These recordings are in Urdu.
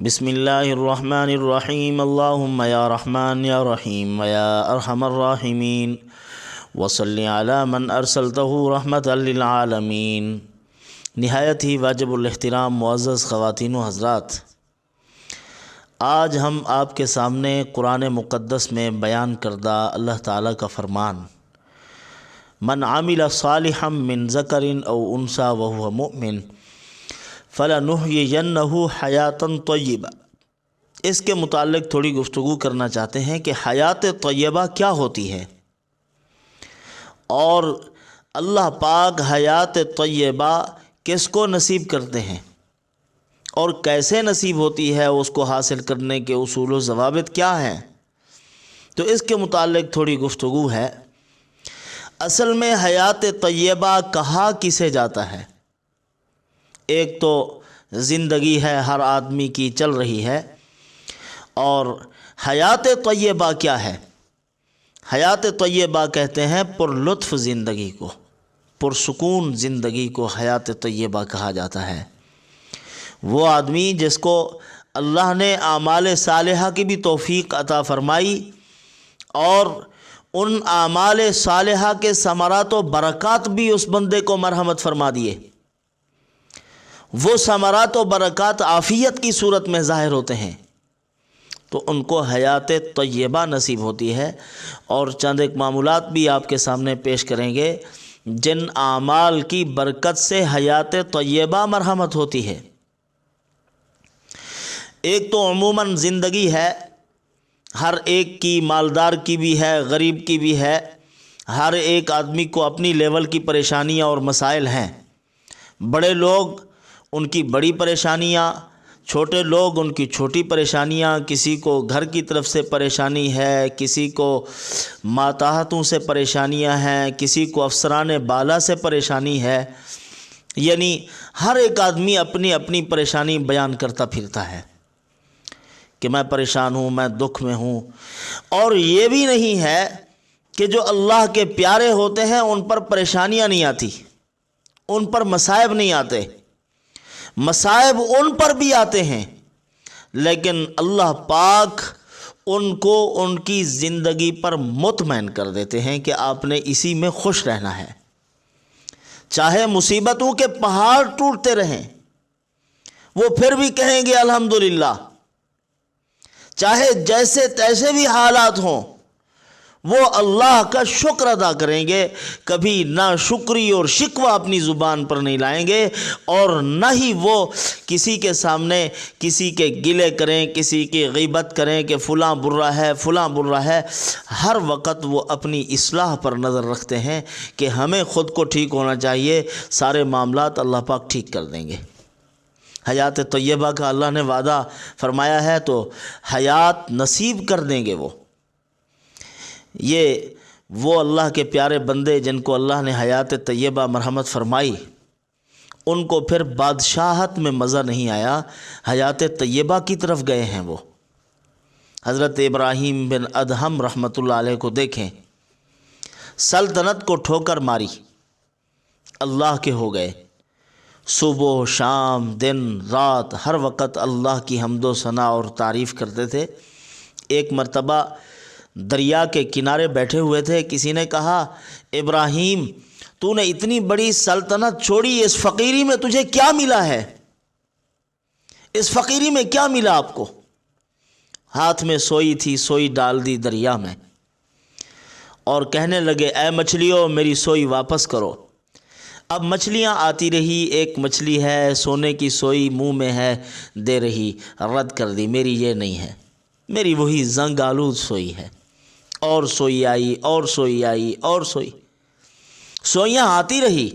بسم اللہ الرحمن الرحیم اللہم یا رحمن یا رحیم یا ارحم الراحمین وصلی علی من ارسلتہ رحمتا للعالمین۔ نہایت ہی واجب الاحترام معزز خواتین و حضرات، آج ہم آپ کے سامنے قرآن مقدس میں بیان کردہ اللہ تعالیٰ کا فرمان من عمل صالحا من ذکر او انثی وہو مؤمن فَلَنُحْيِيَنَّهُ حَيَاةً طَيِّبَةً، اس کے متعلق تھوڑی گفتگو کرنا چاہتے ہیں کہ حیات طیبہ کیا ہوتی ہے اور اللہ پاک حیات طیبہ کس کو نصیب کرتے ہیں اور کیسے نصیب ہوتی ہے، اس کو حاصل کرنے کے اصول و ضوابط کیا ہیں، تو اس کے متعلق تھوڑی گفتگو ہے۔ اصل میں حیات طیبہ کہا کسے جاتا ہے؟ ایک تو زندگی ہے ہر آدمی کی چل رہی ہے، اور حیات طیبہ کیا ہے؟ حیات طیبہ کہتے ہیں پر لطف زندگی کو، پرسکون زندگی کو حیات طیبہ کہا جاتا ہے۔ وہ آدمی جس کو اللہ نے اعمال صالحہ کی بھی توفیق عطا فرمائی اور ان اعمال صالحہ کے ثمرات و برکات بھی اس بندے کو مرحمت فرما دیے، وہ ثمرات و برکات عافیت کی صورت میں ظاہر ہوتے ہیں، تو ان کو حیات طیبہ نصیب ہوتی ہے۔ اور چند ایک معمولات بھی آپ کے سامنے پیش کریں گے جن اعمال کی برکت سے حیات طیبہ مرحمت ہوتی ہے۔ ایک تو عموماً زندگی ہے، ہر ایک کی، مالدار کی بھی ہے، غریب کی بھی ہے، ہر ایک آدمی کو اپنی لیول کی پریشانیاں اور مسائل ہیں۔ بڑے لوگ ان کی بڑی پریشانیاں، چھوٹے لوگ ان کی چھوٹی پریشانیاں، کسی کو گھر کی طرف سے پریشانی ہے، کسی کو ماتحتوں سے پریشانیاں ہیں، کسی کو افسران بالا سے پریشانی ہے، یعنی ہر ایک آدمی اپنی اپنی پریشانی بیان کرتا پھرتا ہے کہ میں پریشان ہوں، میں دکھ میں ہوں۔ اور یہ بھی نہیں ہے کہ جو اللہ کے پیارے ہوتے ہیں ان پر پریشانیاں نہیں آتی، ان پر مصائب نہیں آتے، مصائب ان پر بھی آتے ہیں، لیکن اللہ پاک ان کو ان کی زندگی پر مطمئن کر دیتے ہیں کہ آپ نے اسی میں خوش رہنا ہے۔ چاہے مصیبتوں کے پہاڑ ٹوٹتے رہیں وہ پھر بھی کہیں گے الحمدللہ، چاہے جیسے تیسے بھی حالات ہوں وہ اللہ کا شکر ادا کریں گے، کبھی نہ شکری اور شکوہ اپنی زبان پر نہیں لائیں گے، اور نہ ہی وہ کسی کے سامنے کسی کے گلے کریں، کسی کی غیبت کریں کہ فلاں برا ہے فلاں برا ہے۔ ہر وقت وہ اپنی اصلاح پر نظر رکھتے ہیں کہ ہمیں خود کو ٹھیک ہونا چاہیے، سارے معاملات اللہ پاک ٹھیک کر دیں گے۔ حیات طیبہ کا اللہ نے وعدہ فرمایا ہے تو حیات نصیب کر دیں گے۔ وہ اللہ کے پیارے بندے جن کو اللہ نے حیات طیبہ مرحمت فرمائی، ان کو پھر بادشاہت میں مزہ نہیں آیا، حیات طیبہ کی طرف گئے ہیں۔ وہ حضرت ابراہیم بن ادہم رحمۃ اللہ علیہ کو دیکھیں، سلطنت کو ٹھوکر ماری، اللہ کے ہو گئے، صبح شام دن رات ہر وقت اللہ کی حمد و ثنا اور تعریف کرتے تھے۔ ایک مرتبہ دریا کے کنارے بیٹھے ہوئے تھے، کسی نے کہا ابراہیم تو نے اتنی بڑی سلطنت چھوڑی، اس فقیری میں تجھے کیا ملا ہے؟ اس فقیری میں کیا ملا آپ کو؟ ہاتھ میں سوئی تھی، سوئی ڈال دی دریا میں اور کہنے لگے اے مچھلیوں میری سوئی واپس کرو۔ اب مچھلیاں آتی رہی، ایک مچھلی ہے سونے کی سوئی منہ میں ہے دے رہی، رد کر دی، میری یہ نہیں ہے، میری وہی زنگ آلود سوئی ہے۔ اور سوئی آئی اور سوئی آئی اور سوئیاں آتی رہی،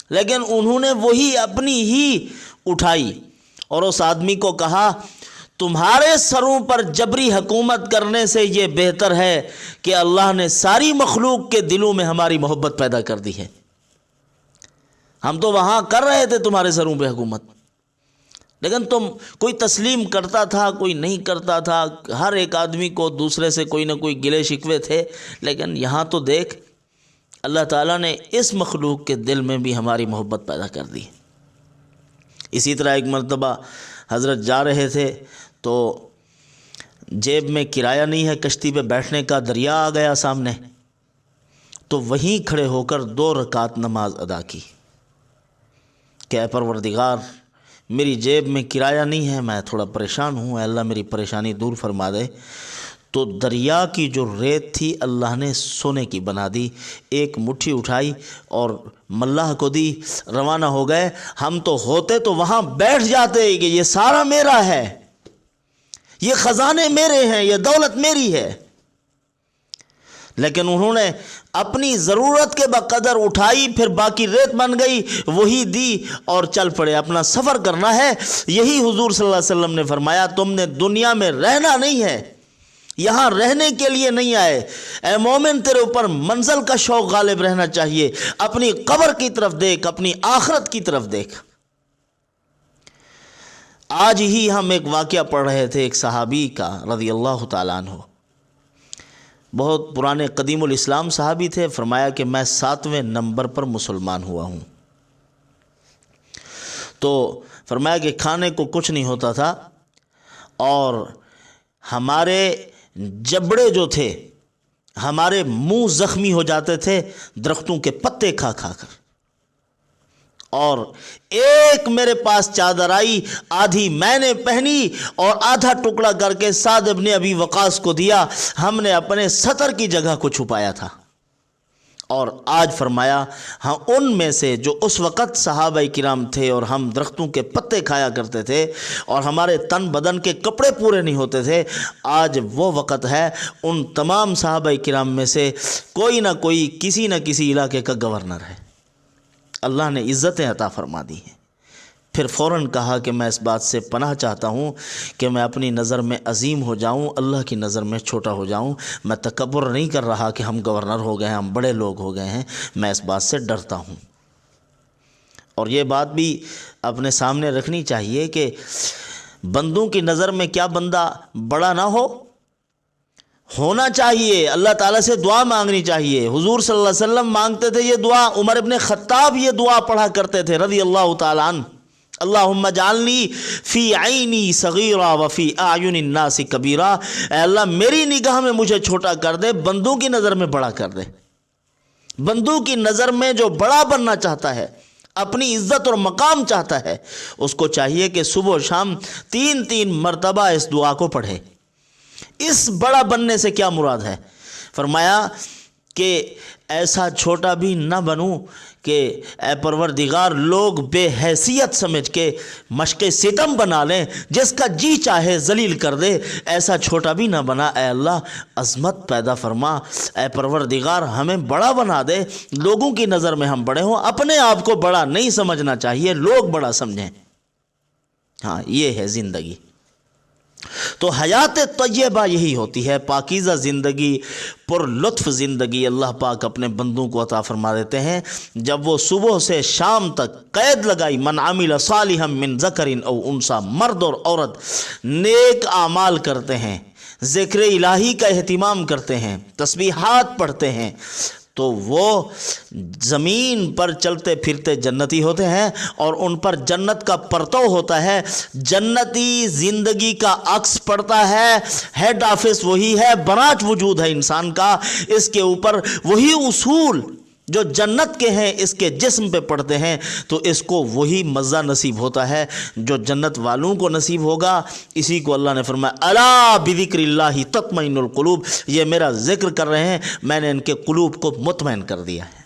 لیکن انہوں نے وہی اپنی ہی اٹھائی اور اس آدمی کو کہا تمہارے سروں پر جبری حکومت کرنے سے یہ بہتر ہے کہ اللہ نے ساری مخلوق کے دلوں میں ہماری محبت پیدا کر دی ہے۔ ہم تو وہاں کر رہے تھے تمہارے سروں پہ حکومت، لیکن تم کوئی تسلیم کرتا تھا کوئی نہیں کرتا تھا، ہر ایک آدمی کو دوسرے سے کوئی نہ کوئی گلے شکوے تھے، لیکن یہاں تو دیکھ اللہ تعالیٰ نے اس مخلوق کے دل میں بھی ہماری محبت پیدا کر دی۔ اسی طرح ایک مرتبہ حضرت جا رہے تھے تو جیب میں کرایہ نہیں ہے کشتی پہ بیٹھنے کا، دریا آ گیا سامنے، تو وہیں کھڑے ہو کر 2 رکعت نماز ادا کی کہ اے پروردگار میری جیب میں کرایہ نہیں ہے، میں تھوڑا پریشان ہوں، اے اللہ میری پریشانی دور فرما دے۔ تو دریا کی جو ریت تھی اللہ نے سونے کی بنا دی، ایک مٹھی اٹھائی اور ملاح کو دی، روانہ ہو گئے۔ ہم تو ہوتے تو وہاں بیٹھ جاتے کہ یہ سارا میرا ہے، یہ خزانے میرے ہیں، یہ دولت میری ہے، لیکن انہوں نے اپنی ضرورت کے بقدر اٹھائی، پھر باقی ریت بن گئی وہی دی اور چل پڑے، اپنا سفر کرنا ہے۔ یہی حضور صلی اللہ علیہ وسلم نے فرمایا تم نے دنیا میں رہنا نہیں ہے، یہاں رہنے کے لیے نہیں آئے۔ اے مومن تیرے اوپر منزل کا شوق غالب رہنا چاہیے، اپنی قبر کی طرف دیکھ، اپنی آخرت کی طرف دیکھ۔ آج ہی ہم ایک واقعہ پڑھ رہے تھے ایک صحابی کا رضی اللہ تعالیٰ عنہ، بہت پرانے قدیم الاسلام صحابی تھے، فرمایا کہ میں 7ویں نمبر پر مسلمان ہوا ہوں۔ تو فرمایا کہ کھانے کو کچھ نہیں ہوتا تھا اور ہمارے جبڑے جو تھے، ہمارے منہ زخمی ہو جاتے تھے درختوں کے پتے کھا کھا کر، اور ایک میرے پاس چادر آئی، آدھی میں نے پہنی اور آدھا ٹکڑا کر کے سعد ابن ابی وقاص کو دیا، ہم نے اپنے سطر کی جگہ کو چھپایا تھا۔ اور آج فرمایا ہاں ان میں سے جو اس وقت صحابہ کرام تھے اور ہم درختوں کے پتے کھایا کرتے تھے اور ہمارے تن بدن کے کپڑے پورے نہیں ہوتے تھے، آج وہ وقت ہے ان تمام صحابہ کرام میں سے کوئی نہ کوئی کسی نہ کسی علاقے کا گورنر ہے، اللہ نے عزتیں عطا فرما دی ہیں۔ پھر فوراً کہا کہ میں اس بات سے پناہ چاہتا ہوں کہ میں اپنی نظر میں عظیم ہو جاؤں، اللہ کی نظر میں چھوٹا ہو جاؤں۔ میں تکبر نہیں کر رہا کہ ہم گورنر ہو گئے ہیں، ہم بڑے لوگ ہو گئے ہیں، میں اس بات سے ڈرتا ہوں۔ اور یہ بات بھی اپنے سامنے رکھنی چاہیے کہ بندوں کی نظر میں کیا بندہ بڑا نہ ہونا چاہیے، اللہ تعالیٰ سے دعا مانگنی چاہیے۔ حضور صلی اللہ علیہ وسلم مانگتے تھے یہ دعا، عمر ابن خطاب یہ دعا پڑھا کرتے تھے رضی اللہ تعالیٰ عنہ، اللہم اجعلنی فی عینی صغیرا وفی اعین الناس کبیرا، اے اللہ میری نگاہ میں مجھے چھوٹا کر دے، بندوں کی نظر میں بڑا کر دے۔ بندوں کی نظر میں جو بڑا بننا چاہتا ہے، اپنی عزت اور مقام چاہتا ہے، اس کو چاہیے کہ صبح و شام 3 مرتبہ اس دعا کو پڑھے۔ اس بڑا بننے سے کیا مراد ہے؟ فرمایا کہ ایسا چھوٹا بھی نہ بنوں کہ اے پروردگار لوگ بے حیثیت سمجھ کے مشق ستم بنا لیں، جس کا جی چاہے ذلیل کر دے، ایسا چھوٹا بھی نہ بنا۔ اے اللہ عظمت پیدا فرما، اے پروردگار ہمیں بڑا بنا دے، لوگوں کی نظر میں ہم بڑے ہوں، اپنے آپ کو بڑا نہیں سمجھنا چاہیے، لوگ بڑا سمجھیں۔ ہاں یہ ہے زندگی۔ تو حیات طیبہ یہی ہوتی ہے، پاکیزہ زندگی، پر لطف زندگی اللہ پاک اپنے بندوں کو عطا فرما دیتے ہیں جب وہ صبح سے شام تک قید لگائی، من عمل صالحا من ذکر او انثی، مرد اور عورت نیک اعمال کرتے ہیں، ذکر الہی کا اہتمام کرتے ہیں، تسبیحات پڑھتے ہیں، تو وہ زمین پر چلتے پھرتے جنتی ہوتے ہیں اور ان پر جنت کا پرتو ہوتا ہے، جنتی زندگی کا عکس پڑتا ہے، ہیڈ آفس وہی ہے، برانچ وجود ہے انسان کا، اس کے اوپر وہی اصول جو جنت کے ہیں اس کے جسم پہ پڑتے ہیں، تو اس کو وہی مزہ نصیب ہوتا ہے جو جنت والوں کو نصیب ہوگا۔ اسی کو اللہ نے فرمایا الا بذکر اللہ تطمئن القلوب، یہ میرا ذکر کر رہے ہیں، میں نے ان کے قلوب کو مطمئن کر دیا ہے۔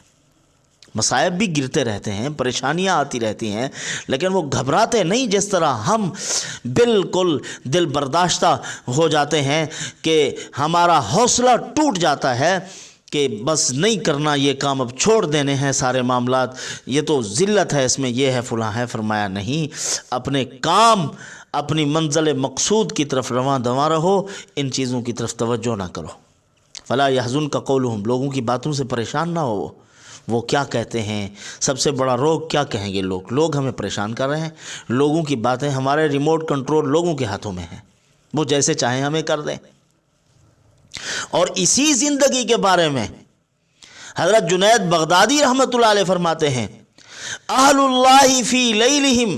مصائب بھی گرتے رہتے ہیں، پریشانیاں آتی رہتی ہیں، لیکن وہ گھبراتے نہیں جس طرح ہم بالکل دل برداشتہ ہو جاتے ہیں کہ ہمارا حوصلہ ٹوٹ جاتا ہے کہ بس نہیں کرنا یہ کام، اب چھوڑ دینے ہیں سارے معاملات، یہ تو ذلت ہے، اس میں یہ ہے فلاں ہے۔ فرمایا نہیں، اپنے کام، اپنی منزل مقصود کی طرف رواں دواں رہو، ان چیزوں کی طرف توجہ نہ کرو۔ فلا يحزنك قولهم، لوگوں کی باتوں سے پریشان نہ ہو، وہ کیا کہتے ہیں، سب سے بڑا روگ کیا کہیں گے لوگ ہمیں پریشان کر رہے ہیں، لوگوں کی باتیں، ہمارے ریموٹ کنٹرول لوگوں کے ہاتھوں میں ہیں، وہ جیسے چاہیں ہمیں کر دیں۔ اور اسی زندگی کے بارے میں حضرت جنید بغدادی رحمۃ اللہ علیہ فرماتے ہیں اہل اللہ فی لیلہم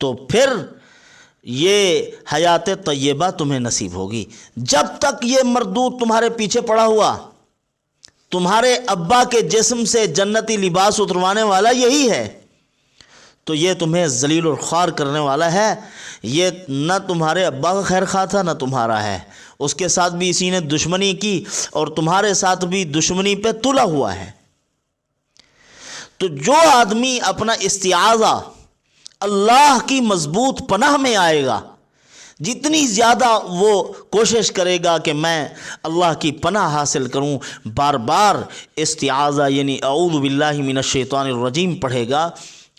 تو پھر یہ حیات طیبہ تمہیں نصیب ہوگی۔ جب تک یہ مردود تمہارے پیچھے پڑا ہوا، تمہارے ابا کے جسم سے جنتی لباس اتروانے والا یہی ہے، تو یہ تمہیں ذلیل و خوار کرنے والا ہے۔ یہ نہ تمہارے ابا کا خیر خواہ تھا نہ تمہارا ہے، اس کے ساتھ بھی اسی نے دشمنی کی اور تمہارے ساتھ بھی دشمنی پہ تلا ہوا ہے۔ تو جو آدمی اپنا استعاذہ اللہ کی مضبوط پناہ میں آئے گا، جتنی زیادہ وہ کوشش کرے گا کہ میں اللہ کی پناہ حاصل کروں، بار بار استعاذہ یعنی اعوذ باللہ من الشیطان الرجیم پڑھے گا،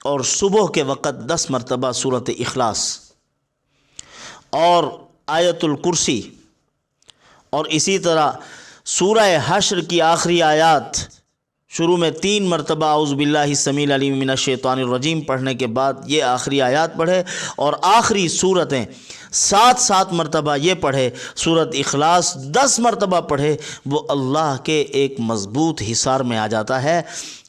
اور صبح کے وقت 10 مرتبہ سورۃ اخلاص اور آیت الکرسی، اور اسی طرح سورہ حشر کی آخری آیات شروع میں 3 مرتبہ اعوذ باللہ السمیع العلیم من الشیطان الرجیم پڑھنے کے بعد یہ آخری آیات پڑھے، اور آخری صورتیں 7 مرتبہ یہ پڑھے، سورۃ اخلاص 10 مرتبہ پڑھے، وہ اللہ کے ایک مضبوط حصار میں آ جاتا ہے،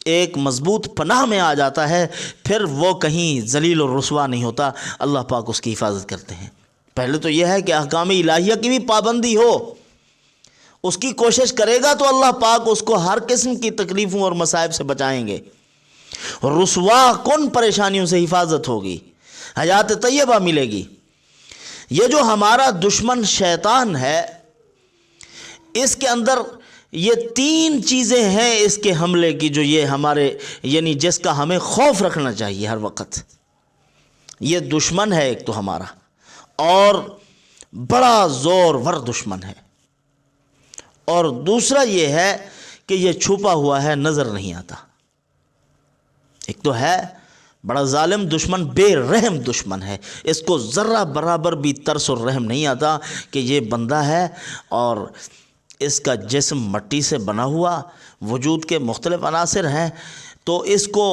ایک مضبوط پناہ میں آ جاتا ہے، پھر وہ کہیں ذلیل و رسوا نہیں ہوتا، اللہ پاک اس کی حفاظت کرتے ہیں۔ پہلے تو یہ ہے کہ احکام الہیہ کی بھی پابندی ہو، اس کی کوشش کرے گا تو اللہ پاک اس کو ہر قسم کی تکلیفوں اور مصائب سے بچائیں گے، رسوا کن پریشانیوں سے حفاظت ہوگی، حیات طیبہ ملے گی۔ یہ جو ہمارا دشمن شیطان ہے، اس کے اندر یہ 3 چیزیں ہیں اس کے حملے کی، جو یہ ہمارے یعنی جس کا ہمیں خوف رکھنا چاہیے ہر وقت۔ یہ دشمن ہے ایک تو ہمارا، اور بڑا زور ور دشمن ہے، اور دوسرا یہ ہے کہ یہ چھپا ہوا ہے، نظر نہیں آتا۔ ایک تو ہے بڑا ظالم دشمن، بے رحم دشمن ہے، اس کو ذرہ برابر بھی ترس اور رحم نہیں آتا کہ یہ بندہ ہے اور اس کا جسم مٹی سے بنا ہوا، وجود کے مختلف عناصر ہیں، تو اس کو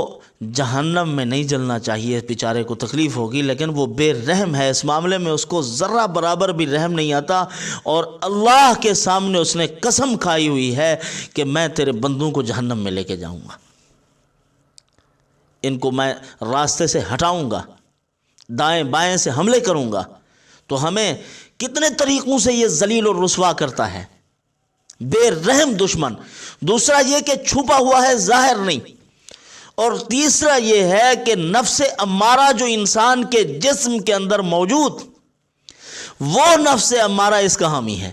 جہنم میں نہیں جلنا چاہیے، بیچارے کو تکلیف ہوگی، لیکن وہ بے رحم ہے، اس معاملے میں اس کو ذرہ برابر بھی رحم نہیں آتا، اور اللہ کے سامنے اس نے قسم کھائی ہوئی ہے کہ میں تیرے بندوں کو جہنم میں لے کے جاؤں گا، ان کو میں راستے سے ہٹاؤں گا، دائیں بائیں سے حملے کروں گا۔ تو ہمیں کتنے طریقوں سے یہ ذلیل اور رسوا کرتا ہے، بے رحم دشمن۔ دوسرا یہ کہ چھپا ہوا ہے، ظاہر نہیں، اور تیسرا یہ ہے کہ نفس امارہ جو انسان کے جسم کے اندر موجود، وہ نفس امارہ اس کا حامی ہے،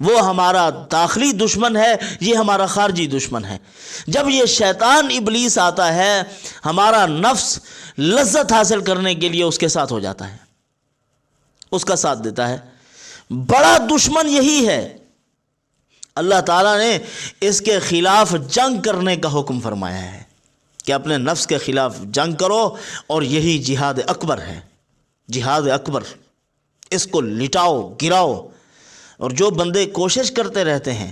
وہ ہمارا داخلی دشمن ہے، یہ ہمارا خارجی دشمن ہے۔ جب یہ شیطان ابلیس آتا ہے، ہمارا نفس لذت حاصل کرنے کے لیے اس کے ساتھ ہو جاتا ہے، اس کا ساتھ دیتا ہے۔ بڑا دشمن یہی ہے، اللہ تعالیٰ نے اس کے خلاف جنگ کرنے کا حکم فرمایا ہے کہ اپنے نفس کے خلاف جنگ کرو، اور یہی جہاد اکبر ہے، جہاد اکبر۔ اس کو لٹاؤ، گراؤ، اور جو بندے کوشش کرتے رہتے ہیں،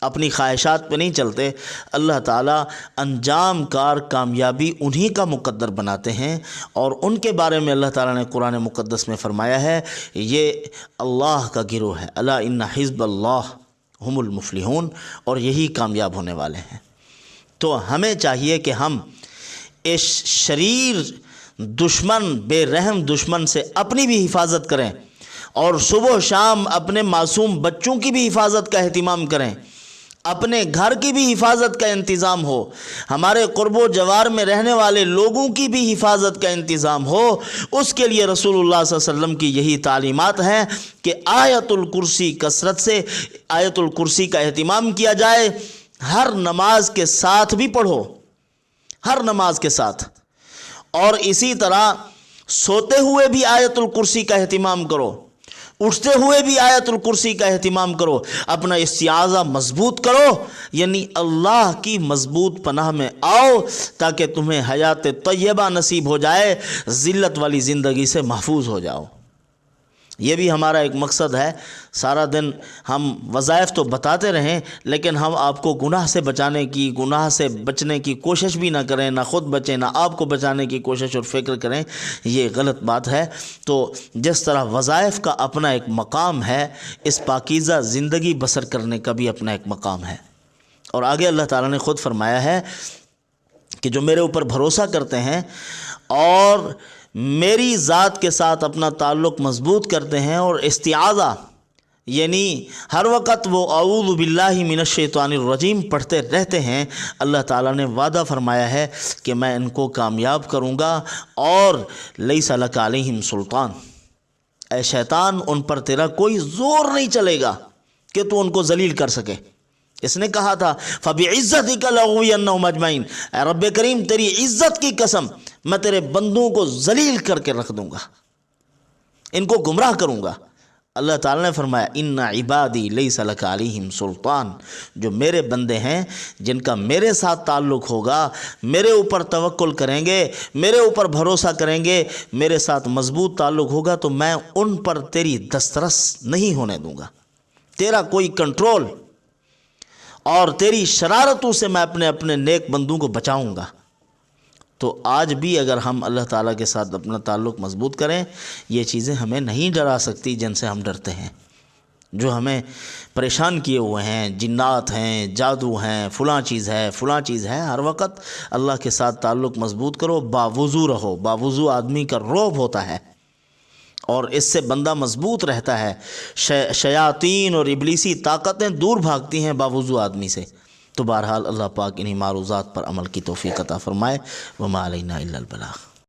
اپنی خواہشات پہ نہیں چلتے، اللہ تعالیٰ انجام کار کامیابی انہی کا مقدر بناتے ہیں، اور ان کے بارے میں اللہ تعالیٰ نے قرآن مقدس میں فرمایا ہے یہ اللہ کا گروہ ہے، الا ان حزب اللہ ہم المفلحون، اور یہی کامیاب ہونے والے ہیں۔ تو ہمیں چاہیے کہ ہم اس شریر دشمن، بے رحم دشمن سے اپنی بھی حفاظت کریں، اور صبح و شام اپنے معصوم بچوں کی بھی حفاظت کا اہتمام کریں، اپنے گھر کی بھی حفاظت کا انتظام ہو، ہمارے قرب و جوار میں رہنے والے لوگوں کی بھی حفاظت کا انتظام ہو۔ اس کے لیے رسول اللہ صلی اللہ علیہ وسلم کی یہی تعلیمات ہیں کہ آیت الکرسی کثرت سے آیت الکرسی کا اہتمام کیا جائے، ہر نماز کے ساتھ بھی پڑھو، ہر نماز کے ساتھ، اور اسی طرح سوتے ہوئے بھی آیت الکرسی کا اہتمام کرو، اٹھتے ہوئے بھی آیت الکرسی کا اہتمام کرو، اپنا استعاذہ مضبوط کرو، یعنی اللہ کی مضبوط پناہ میں آؤ تاکہ تمہیں حیات طیبہ نصیب ہو جائے، ذلت والی زندگی سے محفوظ ہو جاؤ۔ یہ بھی ہمارا ایک مقصد ہے۔ سارا دن ہم وظائف تو بتاتے رہیں، لیکن ہم آپ کو گناہ سے بچانے کی، گناہ سے بچنے کی کوشش بھی نہ کریں، نہ خود بچیں، نہ آپ کو بچانے کی کوشش اور فکر کریں، یہ غلط بات ہے۔ تو جس طرح وظائف کا اپنا ایک مقام ہے، اس پاکیزہ زندگی بسر کرنے کا بھی اپنا ایک مقام ہے۔ اور آگے اللہ تعالیٰ نے خود فرمایا ہے کہ جو میرے اوپر بھروسہ کرتے ہیں اور میری ذات کے ساتھ اپنا تعلق مضبوط کرتے ہیں اور استعاذہ یعنی ہر وقت وہ اعوذ باللہ من الشیطان الرجیم پڑھتے رہتے ہیں، اللہ تعالیٰ نے وعدہ فرمایا ہے کہ میں ان کو کامیاب کروں گا، اور لیس لک علیہم سلطان، اے شیطان ان پر تیرا کوئی زور نہیں چلے گا کہ تو ان کو ذلیل کر سکے۔ اس نے کہا تھا فَبِعِزَّتِكَ لَأُغْوِيَنَّهُمْ أَجْمَعِينَ، اے رب کریم تیری عزت کی قسم میں تیرے بندوں کو ذلیل کر کے رکھ دوں گا، ان کو گمراہ کروں گا۔ اللہ تعالیٰ نے فرمایا ان عبادی لیس لک علیہم سلطان، جو میرے بندے ہیں جن کا میرے ساتھ تعلق ہوگا، میرے اوپر توکل کریں گے، میرے اوپر بھروسہ کریں گے، میرے ساتھ مضبوط تعلق ہوگا، تو میں ان پر تیری دسترس نہیں ہونے دوں گا، تیرا کوئی کنٹرول، اور تیری شرارتوں سے میں اپنے نیک بندوں کو بچاؤں گا۔ تو آج بھی اگر ہم اللہ تعالیٰ کے ساتھ اپنا تعلق مضبوط کریں، یہ چیزیں ہمیں نہیں ڈرا سکتی جن سے ہم ڈرتے ہیں، جو ہمیں پریشان کیے ہوئے ہیں، جنات ہیں، جادو ہیں، فلاں چیز ہے۔ ہر وقت اللہ کے ساتھ تعلق مضبوط کرو، باوضو رہو۔ باوضو آدمی کا رعب ہوتا ہے اور اس سے بندہ مضبوط رہتا ہے، شیاطین اور ابلیسی طاقتیں دور بھاگتی ہیں باوضو آدمی سے۔ تو بہرحال اللہ پاک انہی معروضات پر عمل کی توفیق عطا فرمائے۔ وما علینا الا البلاغ۔